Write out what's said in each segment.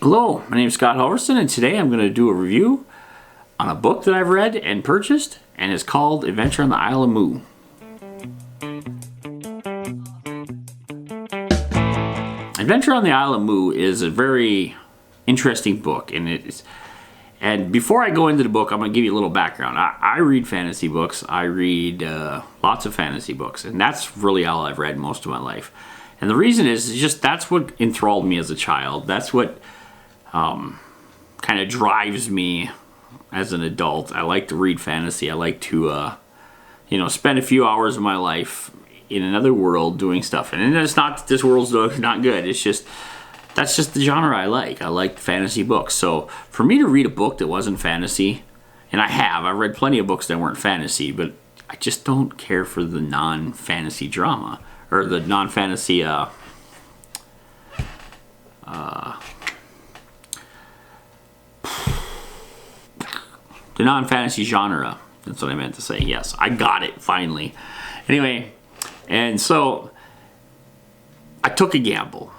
Hello, my name is Scott Halverson, and today I'm going to do a review on a book that I've read and purchased, and it's called Adventure on the Isle of Mu. Adventure on the Isle of Mu is a very interesting book, and before I go into the book, I'm going to give you a little background. I read fantasy books. I read lots of fantasy books, and that's really all I've read most of my life. And the reason is just that's what enthralled me as a child. That's what kind of drives me as an adult. I like to read fantasy. I like to, spend a few hours of my life in another world doing stuff. And it's not that this world's not good. It's just, that's just the genre I like. I like fantasy books. So for me to read a book that wasn't fantasy, and I've read plenty of books that weren't fantasy, but I just don't care for the non-fantasy drama. Or the non-fantasy, the non-fantasy genre. That's what I meant to say. Yes, I got it, finally. Anyway, and so I took a gamble.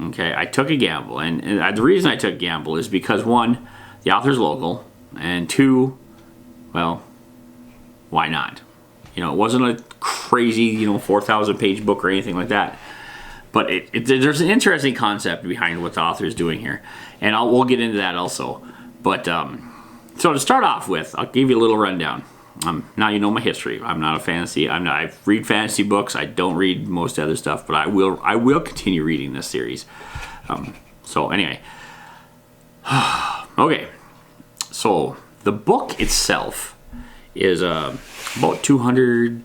Okay, I took a gamble. And the reason I took a gamble is because, one, the author's local, and two, well, why not? It wasn't a crazy, 4,000 page book or anything like that. But there's an interesting concept behind what the author is doing here. And we'll get into that also. But, so to start off with, I'll give you a little rundown. Now you know my history. I'm not a fantasy. I read fantasy books. I don't read most other stuff, but I will continue reading this series. So anyway. Okay. So the book itself is about 200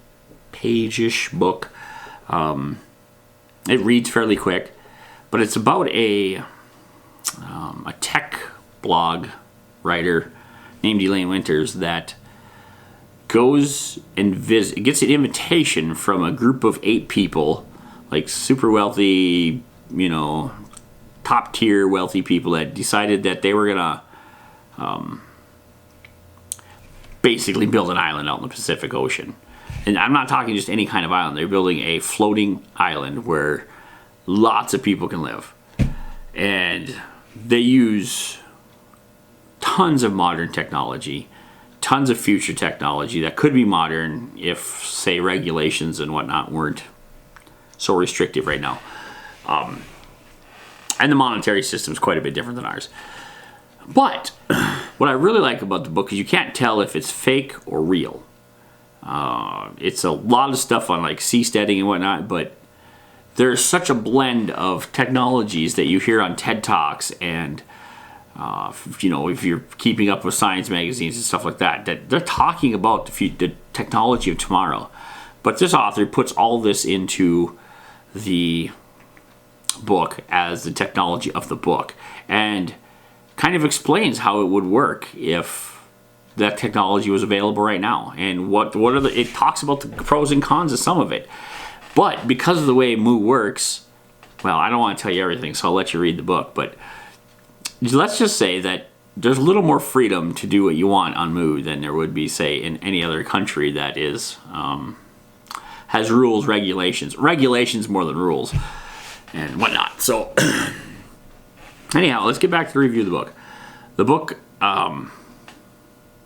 page-ish book. It reads fairly quick, but it's about a tech blog writer named Elaine Winters that goes and gets an invitation from a group of 8 people, like super wealthy, top tier wealthy people that decided that they were gonna basically build an island out in the Pacific Ocean. And I'm not talking just any kind of island. They're building a floating island where lots of people can live. And they use tons of modern technology, tons of future technology that could be modern if, say, regulations and whatnot weren't so restrictive right now. And the monetary system is quite a bit different than ours. But what I really like about the book is you can't tell if it's fake or real. It's a lot of stuff on like seasteading and whatnot, but there's such a blend of technologies that you hear on TED Talks and if you're keeping up with science magazines and stuff like that, that they're talking about the technology of tomorrow. But this author puts all this into the book as the technology of the book and kind of explains how it would work if that technology was available right now, and it talks about the pros and cons of some of it. But because of the way Mu works, well, I don't want to tell you everything, so I'll let you read the book, but let's just say that there's a little more freedom to do what you want on Mu than there would be, say, in any other country that is has rules, regulations more than rules and whatnot. So anyhow, let's get back to the review of the book. The book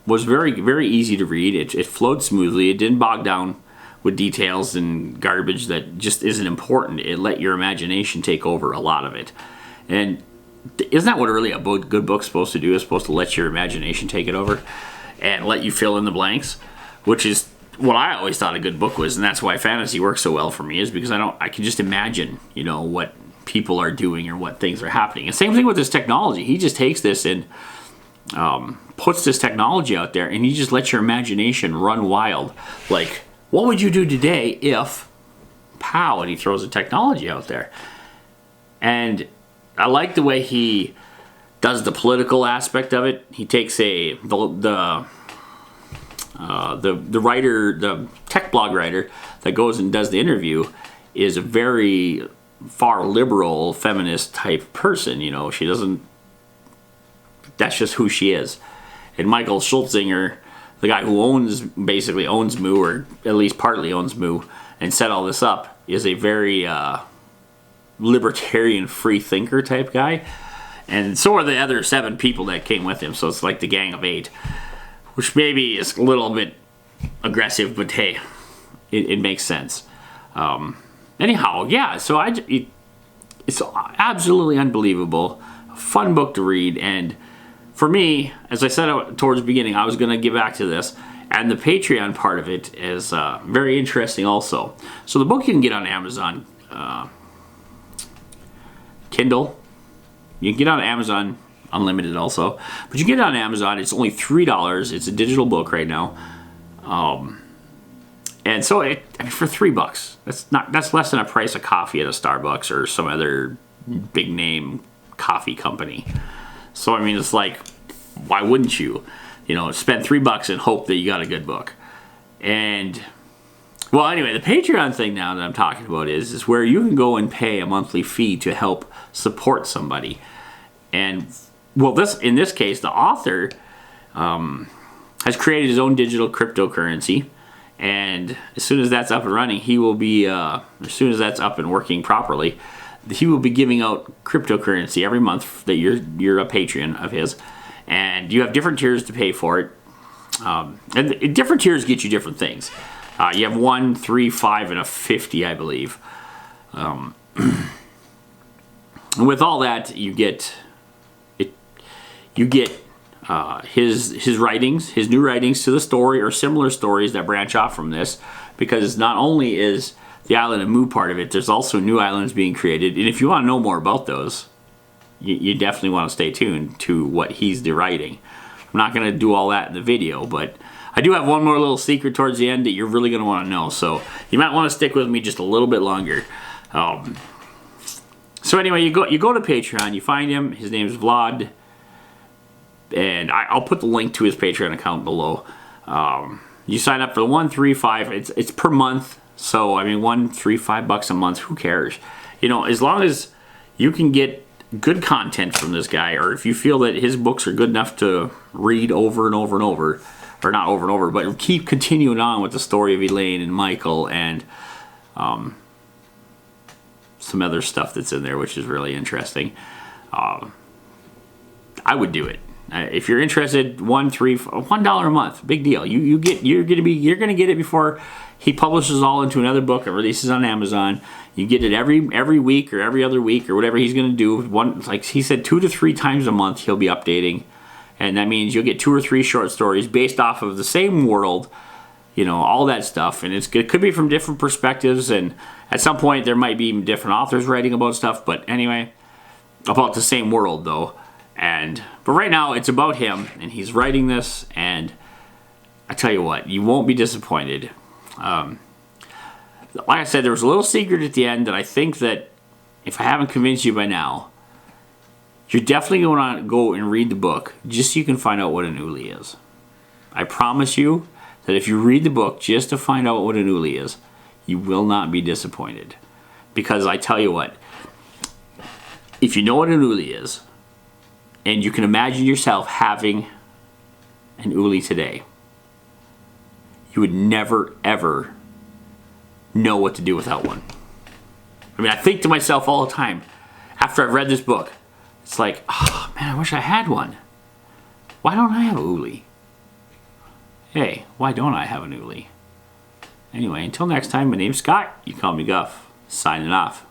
was very, very easy to read. It flowed smoothly. It didn't bog down with details and garbage that just isn't important. It let your imagination take over a lot of it. And isn't that what really a good book's supposed to do? It's supposed to let your imagination take it over and let you fill in the blanks, which is what I always thought a good book was. And that's why fantasy works so well for me, is because I can just imagine, what people are doing or what things are happening. And same thing with this technology. He just takes this and puts this technology out there, and he just lets your imagination run wild. Like, what would you do today if pow, and he throws the technology out there. And I like the way he does the political aspect of it. He takes the writer, the tech blog writer that goes and does the interview is a very far liberal feminist type person. She doesn't, that's just who she is. And Michael Schultzinger, the guy who basically owns Mu, or at least partly owns Mu, and set all this up, is a very libertarian free thinker type guy. And so are the other 7 people that came with him, so it's like the gang of 8. Which maybe is a little bit aggressive, but hey, it makes sense. Anyhow, yeah, so it's absolutely unbelievable. A fun book to read, and for me, as I said towards the beginning, I was going to get back to this, and the Patreon part of it is very interesting also. So the book you can get on Amazon, Kindle. You can get on Amazon Unlimited also, but you get it on Amazon. It's only $3. It's a digital book right now, and so I mean, for $3, that's less than a price of coffee at a Starbucks or some other big name coffee company. So I mean, it's like, why wouldn't you, spend $3 and hope that you got a good book? And well, anyway, the Patreon thing now that I'm talking about is where you can go and pay a monthly fee to help support somebody. And well, in this case, the author has created his own digital cryptocurrency, and as soon as that's up and running, he will be as soon as that's up and working properly, he will be giving out cryptocurrency every month that you're a patron of his, and you have different tiers to pay for it, and different tiers get you different things. You have 1, 3, 5, and a 50, I believe. And with all that, you get his writings, his new writings to the story or similar stories that branch off from this, because not only is the Island of Mu part of it, there's also new islands being created, and if you want to know more about those, you definitely want to stay tuned to what he's writing. I'm not going to do all that in the video, but I do have one more little secret towards the end that you're really going to want to know, so you might want to stick with me just a little bit longer. So anyway, you go to Patreon, you find him, his name is Vlad, and I'll put the link to his Patreon account below. You sign up for the 1, 3, 5, it's per month, so I mean, 1, 3, $5 a month, who cares? As long as you can get good content from this guy, or if you feel that his books are good enough to read over and over and over, or not over and over, but keep continuing on with the story of Elaine and Michael and some other stuff that's in there, which is really interesting. I would do it. If you're interested, $1 a month, big deal. You're gonna get it before he publishes all into another book and releases on Amazon. You get it every week or every other week or whatever he's gonna do. Like he said, 2 to 3 times a month he'll be updating, and that means you'll get 2 or 3 short stories based off of the same world, all that stuff. And it could be from different perspectives, and at some point there might be even different authors writing about stuff. But anyway, about the same world though. But right now it's about him, and he's writing this, and I tell you what, you won't be disappointed. Like I said, there was a little secret at the end that I think that if I haven't convinced you by now, you're definitely going to go and read the book just so you can find out what an uli is. I promise you that if you read the book just to find out what an uli is, you will not be disappointed. Because I tell you what, if you know what an uli is, and you can imagine yourself having an uli today, you would never, ever know what to do without one. I mean, I think to myself all the time, after I've read this book, it's like, oh man, I wish I had one. Why don't I have a uli? Hey, why don't I have an uli? Anyway, until next time, my name's Scott. You call me Guff. Signing off.